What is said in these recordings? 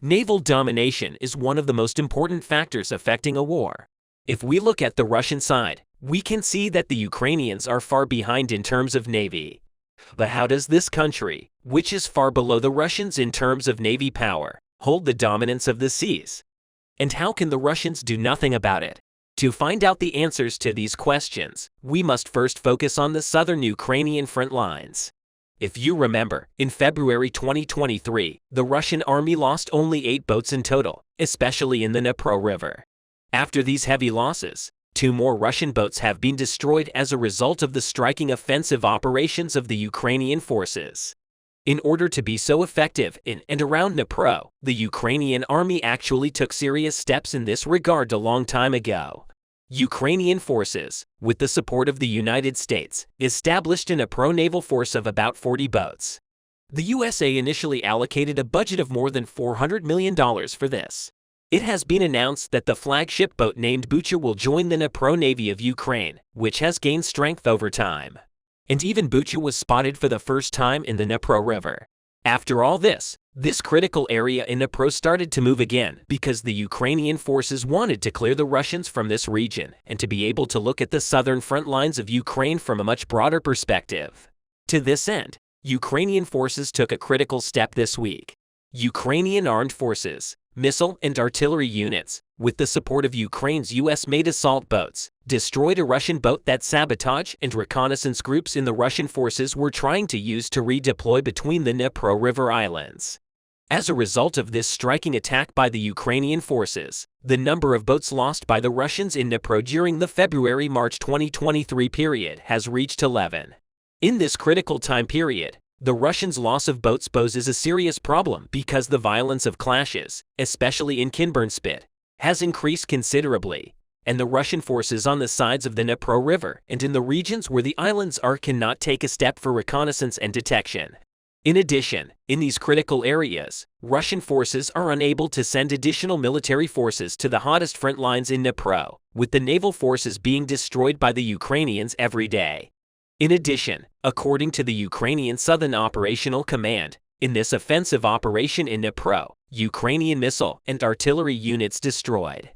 Naval domination is one of the most important factors affecting a war. If we look at the Russian side, we can see that the Ukrainians are far behind in terms of navy. But how does this country, which is far below the Russians in terms of navy power, hold the dominance of the seas? And how can the Russians do nothing about it? To find out the answers to these questions, we must first focus on the southern Ukrainian front lines. If you remember, in February 2023, the Russian army lost only 8 boats in total, especially in the Dnipro River. After these heavy losses, 2 more Russian boats have been destroyed as a result of the striking offensive operations of the Ukrainian forces. In order to be so effective in and around Dnipro, the Ukrainian army actually took serious steps in this regard a long time ago. Ukrainian forces, with the support of the United States, established a pro-naval force of about 40 boats. The USA initially allocated a budget of more than $400 million for this. It has been announced that the flagship boat named Bucha will join the Dnipro Navy of Ukraine, which has gained strength over time. And even Bucha was spotted for the first time in the Dnipro River. After all this critical area in Dnipro started to move again because the Ukrainian forces wanted to clear the Russians from this region and to be able to look at the southern front lines of Ukraine from a much broader perspective. To this end, Ukrainian forces took a critical step this week. Ukrainian armed forces, missile and artillery units, with the support of Ukraine's US-made assault boats, destroyed a Russian boat that sabotage and reconnaissance groups in the Russian forces were trying to use to redeploy between the Dnipro River islands. As a result of this striking attack by the Ukrainian forces, the number of boats lost by the Russians in Dnipro during the February-March 2023 period has reached 11. In this critical time period, the Russians' loss of boats poses a serious problem because the violence of clashes, especially in Kinburn-Spit, has increased considerably, and the Russian forces on the sides of the Dnipro River and in the regions where the islands are cannot take a step for reconnaissance and detection. In addition, in these critical areas, Russian forces are unable to send additional military forces to the hottest front lines in Dnipro, with the naval forces being destroyed by the Ukrainians every day. In addition, according to the Ukrainian Southern Operational Command, in this offensive operation in Dnipro, Ukrainian missile and artillery units destroyed.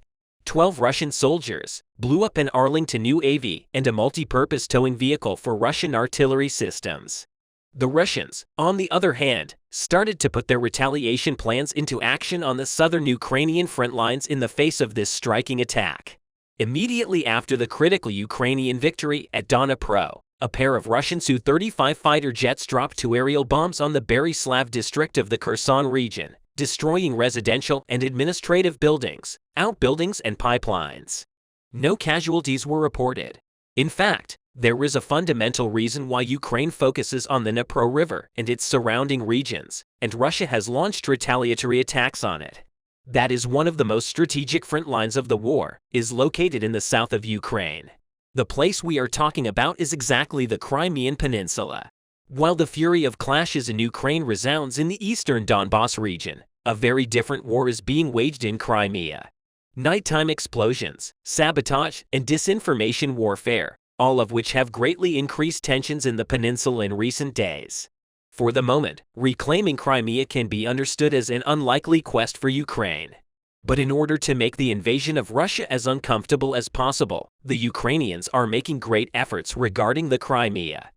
12 Russian soldiers blew up an Arlington UAV and a multi-purpose towing vehicle for Russian artillery systems. The Russians, on the other hand, started to put their retaliation plans into action on the southern Ukrainian front lines in the face of this striking attack. Immediately after the critical Ukrainian victory at Dnipro, a pair of Russian Su-35 fighter jets dropped 2 aerial bombs on the Berislav district of the Kherson region, destroying residential and administrative buildings, outbuildings and pipelines. No casualties were reported. In fact, there is a fundamental reason why Ukraine focuses on the Dnipro River and its surrounding regions, and Russia has launched retaliatory attacks on it. That is one of the most strategic front lines of the war, is located in the south of Ukraine. The place we are talking about is exactly the Crimean Peninsula. While the fury of clashes in Ukraine resounds in the eastern Donbas region, a very different war is being waged in Crimea. Nighttime explosions, sabotage, and disinformation warfare, all of which have greatly increased tensions in the peninsula in recent days. For the moment, reclaiming Crimea can be understood as an unlikely quest for Ukraine. But in order to make the invasion of Russia as uncomfortable as possible, the Ukrainians are making great efforts regarding the Crimea.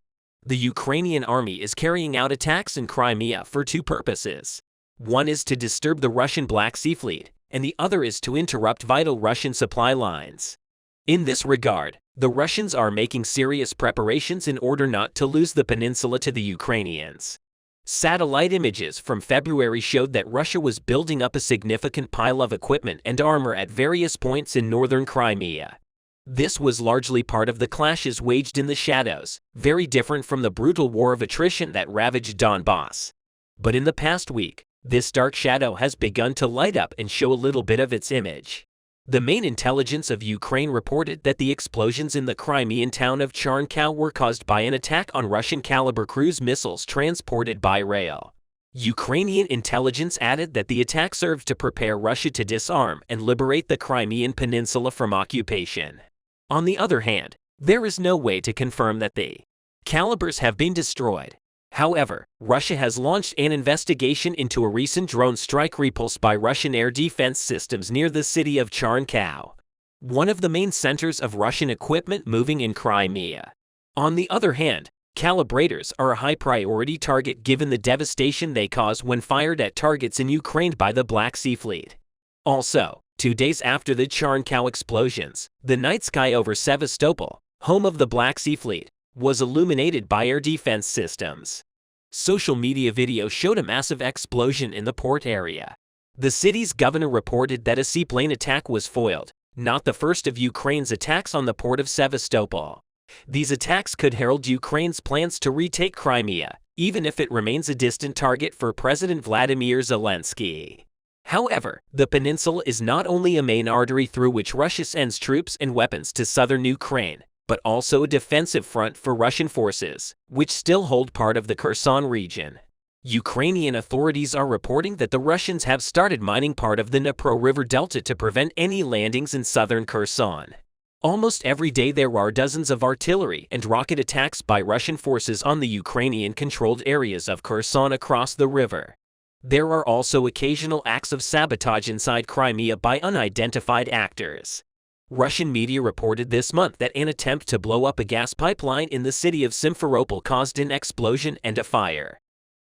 The Ukrainian army is carrying out attacks in Crimea for 2 purposes. One is to disturb the Russian Black Sea Fleet, and the other is to interrupt vital Russian supply lines. In this regard, the Russians are making serious preparations in order not to lose the peninsula to the Ukrainians. Satellite images from February showed that Russia was building up a significant pile of equipment and armor at various points in northern Crimea. This was largely part of the clashes waged in the shadows, very different from the brutal war of attrition that ravaged Donbas. But in the past week, this dark shadow has begun to light up and show a little bit of its image. The main intelligence of Ukraine reported that the explosions in the Crimean town of Charnkow were caused by an attack on Russian Kalibr cruise missiles transported by rail. Ukrainian intelligence added that the attack served to prepare Russia to disarm and liberate the Crimean Peninsula from occupation. On the other hand, there is no way to confirm that the Kalibrs have been destroyed. However, Russia has launched an investigation into a recent drone strike repulsed by Russian air defense systems near the city of Charnkov, one of the main centers of Russian equipment moving in Crimea. On the other hand, calibrators are a high-priority target given the devastation they cause when fired at targets in Ukraine by the Black Sea Fleet. Also, 2 days after the Charnkov explosions, the night sky over Sevastopol, home of the Black Sea Fleet, was illuminated by air defense systems. Social media video showed a massive explosion in the port area. The city's governor reported that a seaplane attack was foiled, not the first of Ukraine's attacks on the port of Sevastopol. These attacks could herald Ukraine's plans to retake Crimea, even if it remains a distant target for President Vladimir Zelensky. However, the peninsula is not only a main artery through which Russia sends troops and weapons to southern Ukraine, but also a defensive front for Russian forces, which still hold part of the Kherson region. Ukrainian authorities are reporting that the Russians have started mining part of the Dnipro River Delta to prevent any landings in southern Kherson. Almost every day there are dozens of artillery and rocket attacks by Russian forces on the Ukrainian-controlled areas of Kherson across the river. There are also occasional acts of sabotage inside Crimea by unidentified actors. Russian media reported this month that an attempt to blow up a gas pipeline in the city of Simferopol caused an explosion and a fire.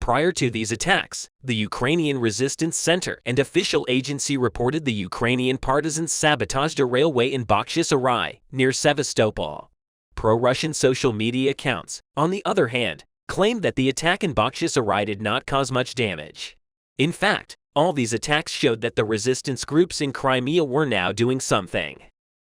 Prior to these attacks, the Ukrainian Resistance Center and official agency reported the Ukrainian partisans sabotaged a railway in Bakhchisarai, near Sevastopol. Pro-Russian social media accounts, on the other hand, claimed that the attack in Bakhchisarai did not cause much damage. In fact, all these attacks showed that the resistance groups in Crimea were now doing something.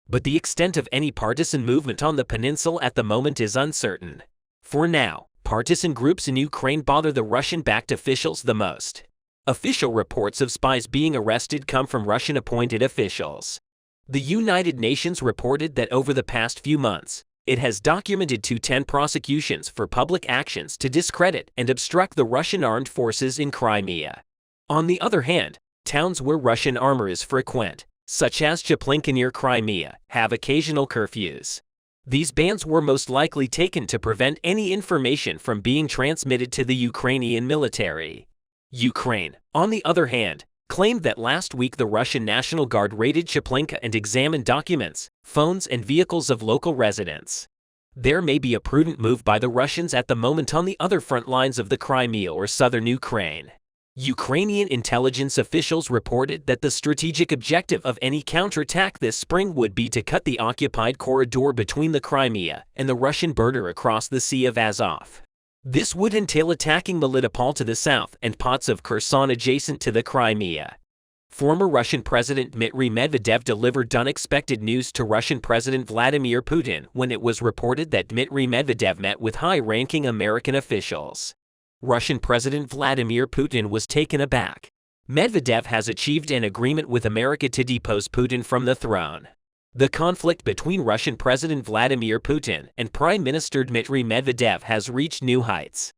But the extent of any partisan movement on the peninsula at the moment is uncertain. For now, partisan groups in Ukraine bother the Russian-backed officials the most. Official reports of spies being arrested come from Russian-appointed officials. The United Nations reported that over the past few months, it has documented 10 prosecutions for public actions to discredit and obstruct the Russian armed forces in Crimea. On the other hand, towns where Russian armor is frequent, such as Chaplinka near Crimea, have occasional curfews. These bans were most likely taken to prevent any information from being transmitted to the Ukrainian military. Ukraine, on the other hand, claimed that last week the Russian National Guard raided Chaplinka and examined documents, phones, and vehicles of local residents. There may be a prudent move by the Russians at the moment on the other front lines of the Crimea or southern Ukraine. Ukrainian intelligence officials reported that the strategic objective of any counterattack this spring would be to cut the occupied corridor between the Crimea and the Russian border across the Sea of Azov. This would entail attacking Melitopol to the south and parts of Kherson adjacent to the Crimea. Former Russian President Dmitry Medvedev delivered unexpected news to Russian President Vladimir Putin when it was reported that Dmitry Medvedev met with high-ranking American officials. Russian President Vladimir Putin was taken aback. Medvedev has achieved an agreement with America to depose Putin from the throne. The conflict between Russian President Vladimir Putin and Prime Minister Dmitry Medvedev has reached new heights.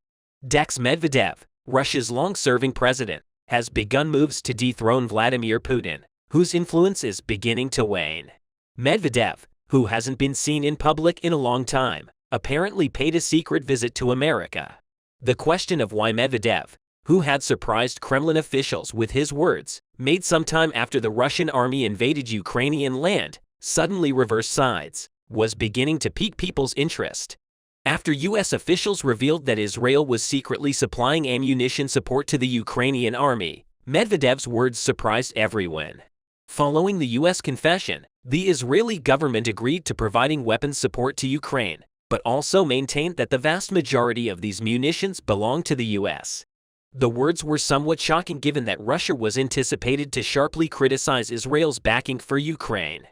Dex Medvedev, Russia's long-serving president, has begun moves to dethrone Vladimir Putin, whose influence is beginning to wane. Medvedev, who hasn't been seen in public in a long time, apparently paid a secret visit to America. The question of why Medvedev, who had surprised Kremlin officials with his words, made some time after the Russian army invaded Ukrainian land, suddenly reversed sides, was beginning to pique people's interest. After U.S. officials revealed that Israel was secretly supplying ammunition support to the Ukrainian army, Medvedev's words surprised everyone. Following the U.S. confession, the Israeli government agreed to providing weapons support to Ukraine, but also maintained that the vast majority of these munitions belonged to the U.S. The words were somewhat shocking given that Russia was anticipated to sharply criticize Israel's backing for Ukraine.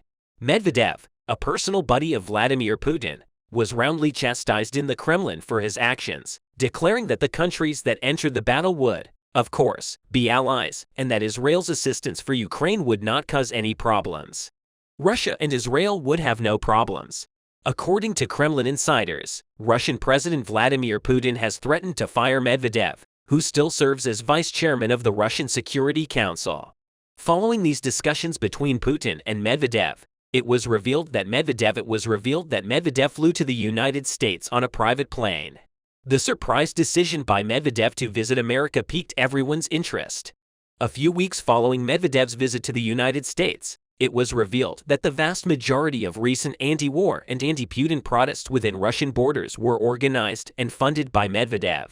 Medvedev, a personal buddy of Vladimir Putin, was roundly chastised in the Kremlin for his actions, declaring that the countries that entered the battle would, of course, be allies, and that Israel's assistance for Ukraine would not cause any problems. Russia and Israel would have no problems. According to Kremlin insiders, Russian President Vladimir Putin has threatened to fire Medvedev, who still serves as vice chairman of the Russian Security Council. Following these discussions between Putin and Medvedev, it was revealed that Medvedev flew to the United States on a private plane. The surprise decision by Medvedev to visit America piqued everyone's interest. A few weeks following Medvedev's visit to the United States, it was revealed that the vast majority of recent anti-war and anti-Putin protests within Russian borders were organized and funded by Medvedev.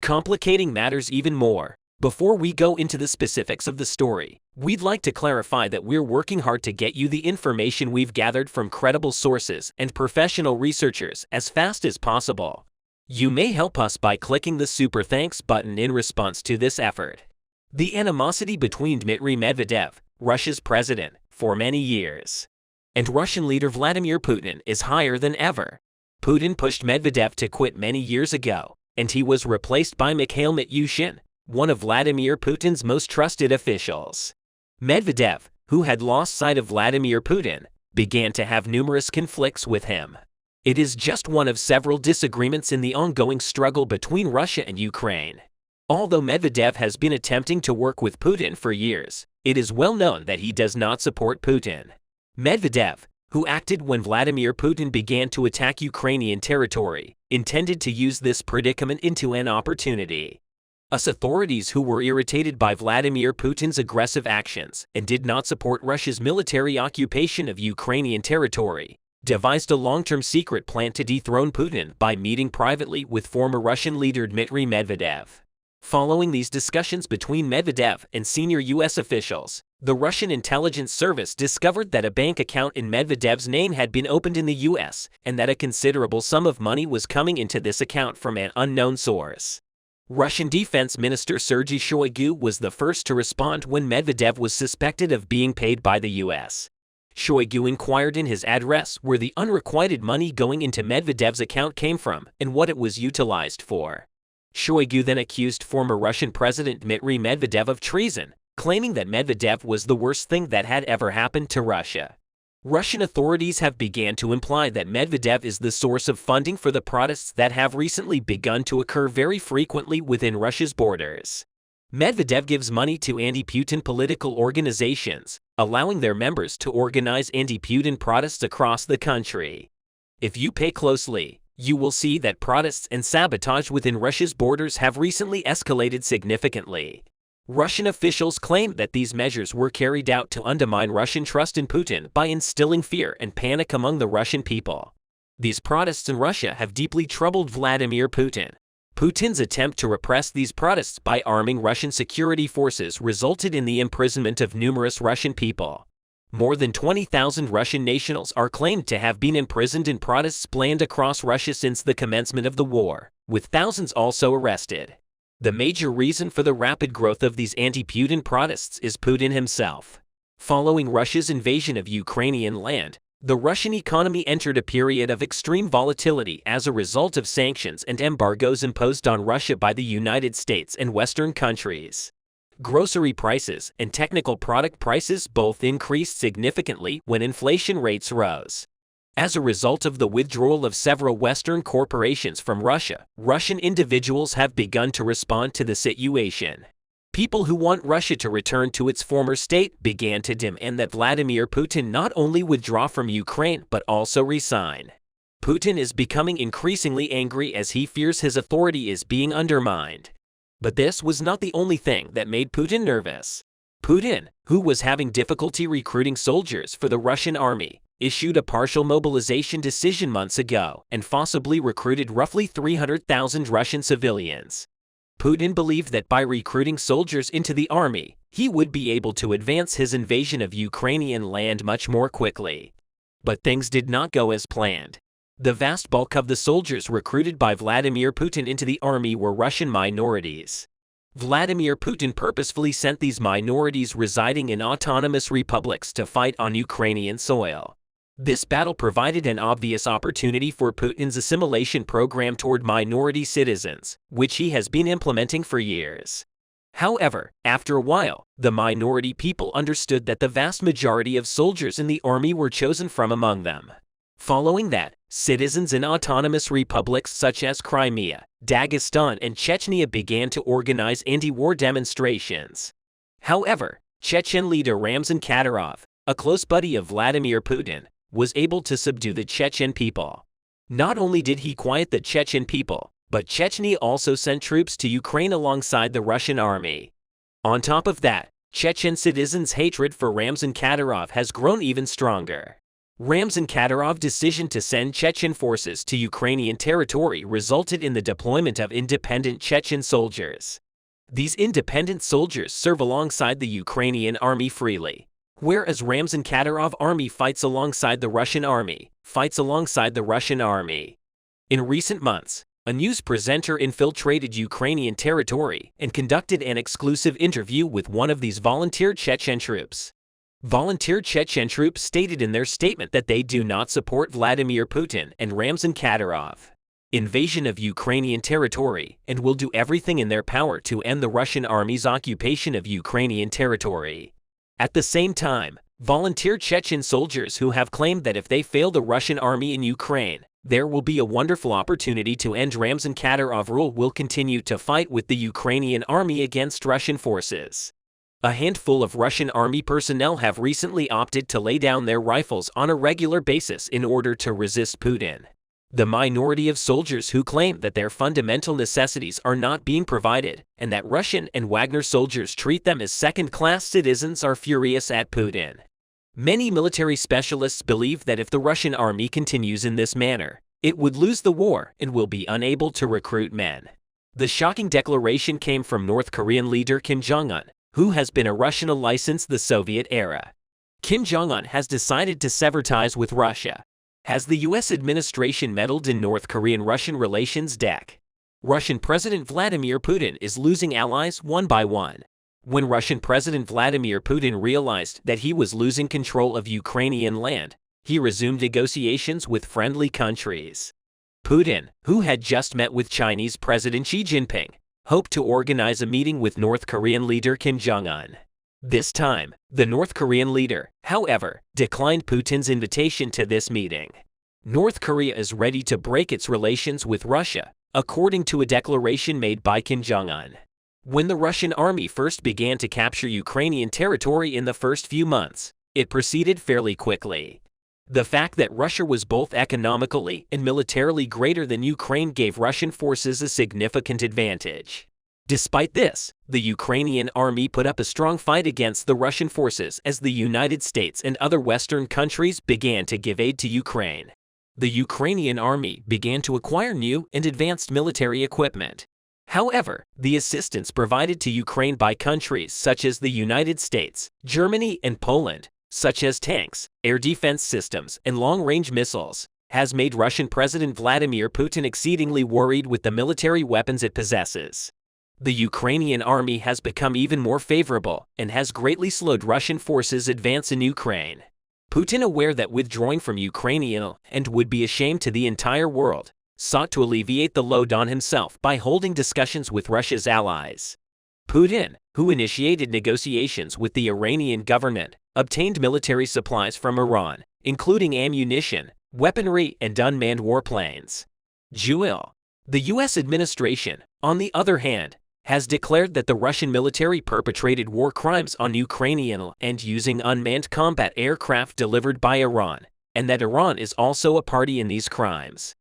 Complicating matters even more, before we go into the specifics of the story, we'd like to clarify that we're working hard to get you the information we've gathered from credible sources and professional researchers as fast as possible. You may help us by clicking the Super Thanks button in response to this effort. The animosity between Dmitry Medvedev, Russia's president, for many years, and Russian leader Vladimir Putin is higher than ever. Putin pushed Medvedev to quit many years ago, and he was replaced by Mikhail Mityushin, one of Vladimir Putin's most trusted officials. Medvedev, who had lost sight of Vladimir Putin, began to have numerous conflicts with him. It is just one of several disagreements in the ongoing struggle between Russia and Ukraine. Although Medvedev has been attempting to work with Putin for years, it is well known that he does not support Putin. Medvedev, who acted when Vladimir Putin began to attack Ukrainian territory, intended to use this predicament into an opportunity. US authorities who were irritated by Vladimir Putin's aggressive actions and did not support Russia's military occupation of Ukrainian territory, devised a long-term secret plan to dethrone Putin by meeting privately with former Russian leader Dmitry Medvedev. Following these discussions between Medvedev and senior U.S. officials, the Russian intelligence service discovered that a bank account in Medvedev's name had been opened in the U.S. and that a considerable sum of money was coming into this account from an unknown source. Russian Defense Minister Sergei Shoigu was the first to respond when Medvedev was suspected of being paid by the U.S. Shoigu inquired in his address where the unrequited money going into Medvedev's account came from and what it was utilized for. Shoigu then accused former Russian President Dmitry Medvedev of treason, claiming that Medvedev was the worst thing that had ever happened to Russia. Russian authorities have begun to imply that Medvedev is the source of funding for the protests that have recently begun to occur very frequently within Russia's borders. Medvedev gives money to anti-Putin political organizations, allowing their members to organize anti-Putin protests across the country. If you pay closely, you will see that protests and sabotage within Russia's borders have recently escalated significantly. Russian officials claim that these measures were carried out to undermine Russian trust in Putin by instilling fear and panic among the Russian people. These protests in Russia have deeply troubled Vladimir Putin. Putin's attempt to repress these protests by arming Russian security forces resulted in the imprisonment of numerous Russian people. More than 20,000 Russian nationals are claimed to have been imprisoned in protests planned across Russia since the commencement of the war, with thousands also arrested. The major reason for the rapid growth of these anti-Putin protests is Putin himself. Following Russia's invasion of Ukrainian land, the Russian economy entered a period of extreme volatility as a result of sanctions and embargoes imposed on Russia by the United States and Western countries. Grocery prices and technical product prices both increased significantly when inflation rates rose. As a result of the withdrawal of several Western corporations from Russia, Russian individuals have begun to respond to the situation. People who want Russia to return to its former state began to demand that Vladimir Putin not only withdraw from Ukraine but also resign. Putin is becoming increasingly angry as he fears his authority is being undermined. But this was not the only thing that made Putin nervous. Putin, who was having difficulty recruiting soldiers for the Russian army, issued a partial mobilization decision months ago and forcibly recruited roughly 300,000 Russian civilians. Putin believed that by recruiting soldiers into the army, he would be able to advance his invasion of Ukrainian land much more quickly. But things did not go as planned. The vast bulk of the soldiers recruited by Vladimir Putin into the army were Russian minorities. Vladimir Putin purposefully sent these minorities residing in autonomous republics to fight on Ukrainian soil. This battle provided an obvious opportunity for Putin's assimilation program toward minority citizens, which he has been implementing for years. However, after a while, the minority people understood that the vast majority of soldiers in the army were chosen from among them. Following that, citizens in autonomous republics such as Crimea, Dagestan, and Chechnya began to organize anti-war demonstrations. However, Chechen leader Ramzan Kadyrov, a close buddy of Vladimir Putin, was able to subdue the Chechen people. Not only did he quiet the Chechen people, But Chechnya also sent troops to Ukraine alongside the Russian army. On top of that, Chechen citizens' hatred for Ramzan Kadyrov has grown even stronger. Ramzan Kadyrov's decision to send Chechen forces to Ukrainian territory resulted in the deployment of independent Chechen soldiers. These independent soldiers serve alongside the Ukrainian army freely, whereas Ramzan Kadyrov army fights alongside the Russian army. In recent months, a news presenter infiltrated Ukrainian territory and conducted an exclusive interview with one of these volunteer Chechen troops. Volunteer Chechen troops stated in their statement that they do not support Vladimir Putin and Ramzan Kadyrov invasion of Ukrainian territory and will do everything in their power to end the Russian army's occupation of Ukrainian territory. At the same time, volunteer Chechen soldiers who have claimed that if they fail the Russian army in Ukraine, there will be a wonderful opportunity to end Ramzan Kadyrov rule will continue to fight with the Ukrainian army against Russian forces. A handful of Russian army personnel have recently opted to lay down their rifles on a regular basis in order to resist Putin. The minority of soldiers who claim that their fundamental necessities are not being provided and that Russian and Wagner soldiers treat them as second-class citizens are furious at Putin. Many military specialists believe that if the Russian army continues in this manner, it would lose the war and will be unable to recruit men. The shocking declaration came from North Korean leader Kim Jong-un, who has been a Russian since the Soviet era. Kim Jong-un has decided to sever ties with Russia. Has the U.S. administration meddled in North Korean-Russian relations? Russian President Vladimir Putin is losing allies one by one. When Russian President Vladimir Putin realized that he was losing control of Ukrainian land, he resumed negotiations with friendly countries. Putin, who had just met with Chinese President Xi Jinping, hoped to organize a meeting with North Korean leader Kim Jong-un. This time, the North Korean leader, however, declined Putin's invitation to this meeting. North Korea is ready to break its relations with Russia, according to a declaration made by Kim Jong-un. When the Russian army first began to capture Ukrainian territory in the first few months, it proceeded fairly quickly. The fact that Russia was both economically and militarily greater than Ukraine gave Russian forces a significant advantage. Despite this, the Ukrainian army put up a strong fight against the Russian forces as the United States and other Western countries began to give aid to Ukraine. The Ukrainian army began to acquire new and advanced military equipment. However, the assistance provided to Ukraine by countries such as the United States, Germany, and Poland, such as tanks, air defense systems, and long-range missiles, has made Russian President Vladimir Putin exceedingly worried with the military weapons it possesses. The Ukrainian army has become even more favorable and has greatly slowed Russian forces' advance in Ukraine. Putin, aware that withdrawing from Ukraine and would be a shame to the entire world, sought to alleviate the load on himself by holding discussions with Russia's allies. Putin, who initiated negotiations with the Iranian government, obtained military supplies from Iran, including ammunition, weaponry, and unmanned warplanes. The U.S. administration, on the other hand, has declared that the Russian military perpetrated war crimes on Ukrainian and using unmanned combat aircraft delivered by Iran, and that Iran is also a party in these crimes.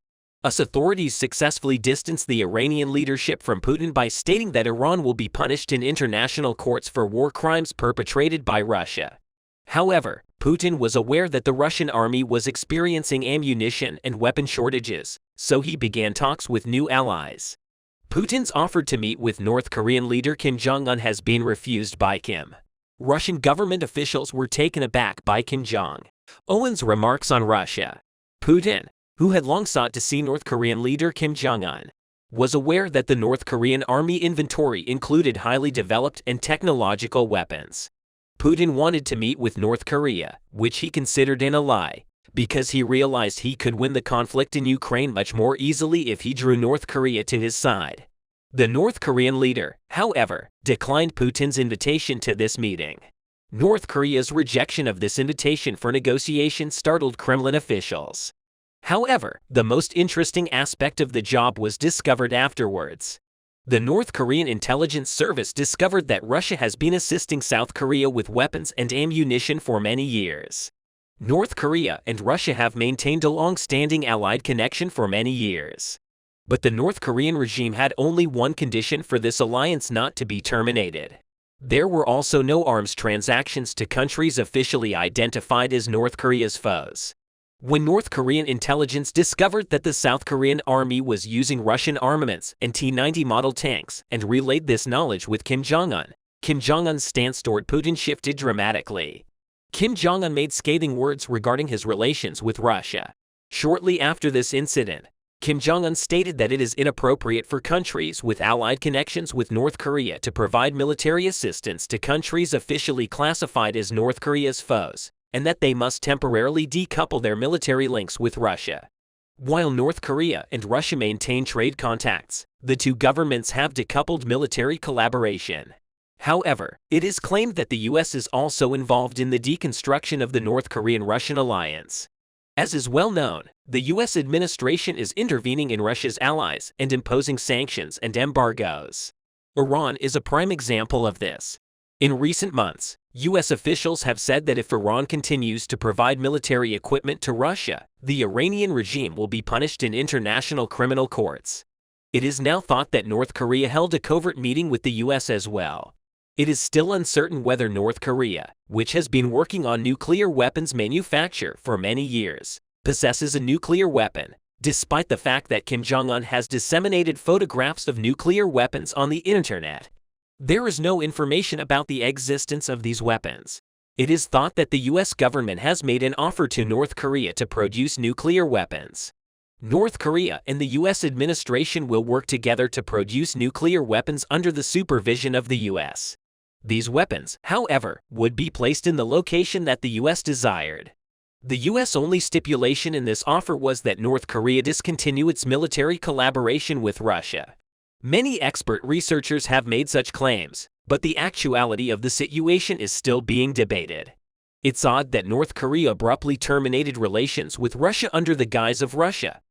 US authorities successfully distanced the Iranian leadership from Putin by stating that Iran will be punished in international courts for war crimes perpetrated by Russia. However, Putin was aware that the Russian army was experiencing ammunition and weapon shortages, so he began talks with new allies. Putin's offer to meet with North Korean leader Kim Jong-un has been refused by Kim. Russian government officials were taken aback by Kim Jong-un's remarks on Russia. Putin, who had long sought to see North Korean leader Kim Jong-un, was aware that the North Korean army inventory included highly developed and technological weapons. Putin wanted to meet with North Korea, which he considered an ally, because he realized he could win the conflict in Ukraine much more easily if he drew North Korea to his side. The North Korean leader, however, declined Putin's invitation to this meeting. North Korea's rejection of this invitation for negotiation startled Kremlin officials. However, the most interesting aspect of the job was discovered afterwards. The North Korean intelligence service discovered that Russia has been assisting South Korea with weapons and ammunition for many years. North Korea and Russia have maintained a long-standing allied connection for many years. But the North Korean regime had only one condition for this alliance not to be terminated. There were also no arms transactions to countries officially identified as North Korea's foes. When North Korean intelligence discovered that the South Korean army was using Russian armaments and T-90 model tanks and relayed this knowledge with Kim Jong-un's stance toward Putin shifted dramatically. Kim Jong-un made scathing words regarding his relations with Russia. Shortly after this incident, Kim Jong-un stated that it is inappropriate for countries with allied connections with North Korea to provide military assistance to countries officially classified as North Korea's foes, and that they must temporarily decouple their military links with Russia. While North Korea and Russia maintain trade contacts, the two governments have decoupled military collaboration. However, it is claimed that the U.S. is also involved in the deconstruction of the North Korean-Russian alliance. As is well known, the U.S. administration is intervening in Russia's allies and imposing sanctions and embargoes. Iran is a prime example of this. In recent months, U.S. officials have said that if Iran continues to provide military equipment to Russia, the Iranian regime will be punished in international criminal courts. It is now thought that North Korea held a covert meeting with the U.S. as well. It is still uncertain whether North Korea, which has been working on nuclear weapons manufacture for many years, possesses a nuclear weapon, despite the fact that Kim Jong-un has disseminated photographs of nuclear weapons on the internet. There is no information about the existence of these weapons. It is thought that the U.S. government has made an offer to North Korea to produce nuclear weapons. North Korea and the U.S. administration will work together to produce nuclear weapons under the supervision of the U.S. These weapons, however, would be placed in the location that the U.S. desired. The U.S. only stipulation in this offer was that North Korea discontinue its military collaboration with Russia. Many expert researchers have made such claims, but the actuality of the situation is still being debated. It's odd that North Korea abruptly terminated relations with Russia under the guise of Russia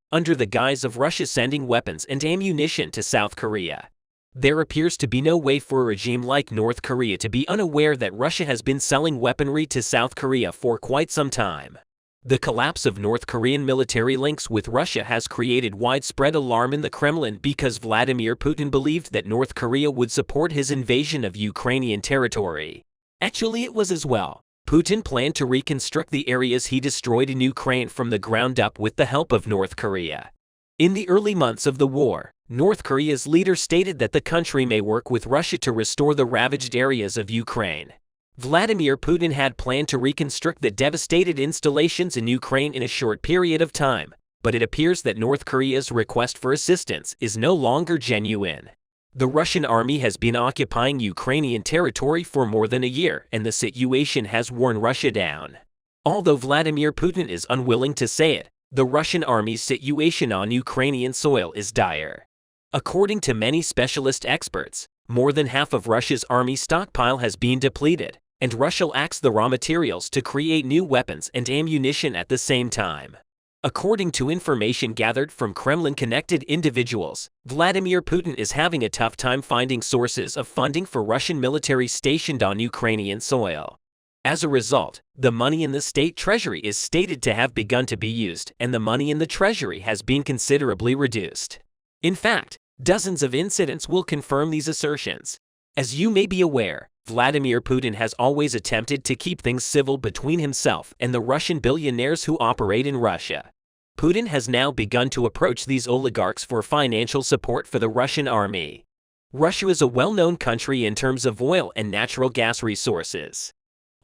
sending weapons and ammunition to South Korea. There appears to be no way for a regime like North Korea to be unaware that Russia has been selling weaponry to South Korea for quite some time. The collapse of North Korean military links with Russia has created widespread alarm in the Kremlin because Vladimir Putin believed that North Korea would support his invasion of Ukrainian territory. Actually, it was as well. Putin planned to reconstruct the areas he destroyed in Ukraine from the ground up with the help of North Korea. In the early months of the war, North Korea's leader stated that the country may work with Russia to restore the ravaged areas of Ukraine. Vladimir Putin had planned to reconstruct the devastated installations in Ukraine in a short period of time, but it appears that North Korea's request for assistance is no longer genuine. The Russian army has been occupying Ukrainian territory for more than a year, and the situation has worn Russia down. Although Vladimir Putin is unwilling to say it, the Russian army's situation on Ukrainian soil is dire. According to many specialist experts, more than half of Russia's army stockpile has been depleted, and Russia lacks the raw materials to create new weapons and ammunition at the same time. According to information gathered from Kremlin-connected individuals, Vladimir Putin is having a tough time finding sources of funding for Russian military stationed on Ukrainian soil. As a result, the money in the state treasury is stated to have begun to be used, and the money in the treasury has been considerably reduced. In fact, dozens of incidents will confirm these assertions. As you may be aware, Vladimir Putin has always attempted to keep things civil between himself and the Russian billionaires who operate in Russia. Putin has now begun to approach these oligarchs for financial support for the Russian army. Russia is a well-known country in terms of oil and natural gas resources.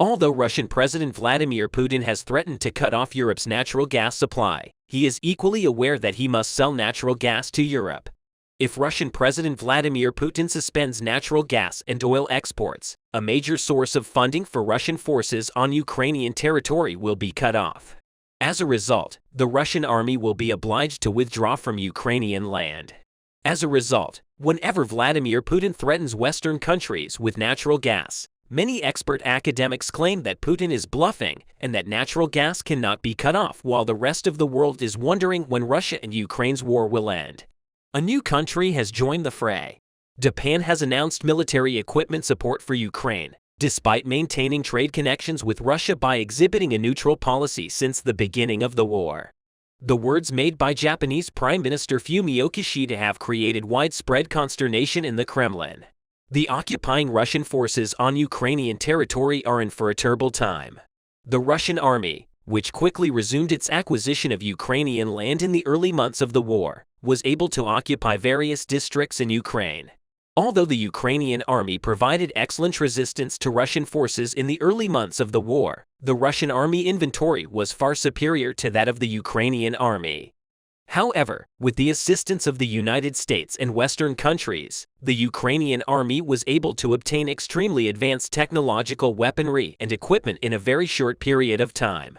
Although Russian President Vladimir Putin has threatened to cut off Europe's natural gas supply, he is equally aware that he must sell natural gas to Europe. If Russian President Vladimir Putin suspends natural gas and oil exports, a major source of funding for Russian forces on Ukrainian territory will be cut off. As a result, the Russian army will be obliged to withdraw from Ukrainian land. As a result, whenever Vladimir Putin threatens Western countries with natural gas, many expert academics claim that Putin is bluffing and that natural gas cannot be cut off while the rest of the world is wondering when Russia and Ukraine's war will end. A new country has joined the fray. Japan has announced military equipment support for Ukraine, despite maintaining trade connections with Russia by exhibiting a neutral policy since the beginning of the war. The words made by Japanese Prime Minister Fumio Kishida have created widespread consternation in the Kremlin. The occupying Russian forces on Ukrainian territory are in for a terrible time. The Russian army, which quickly resumed its acquisition of Ukrainian land in the early months of the war, was able to occupy various districts in Ukraine. Although the Ukrainian army provided excellent resistance to Russian forces in the early months of the war, the Russian army inventory was far superior to that of the Ukrainian army. However, with the assistance of the United States and Western countries, the Ukrainian army was able to obtain extremely advanced technological weaponry and equipment in a very short period of time.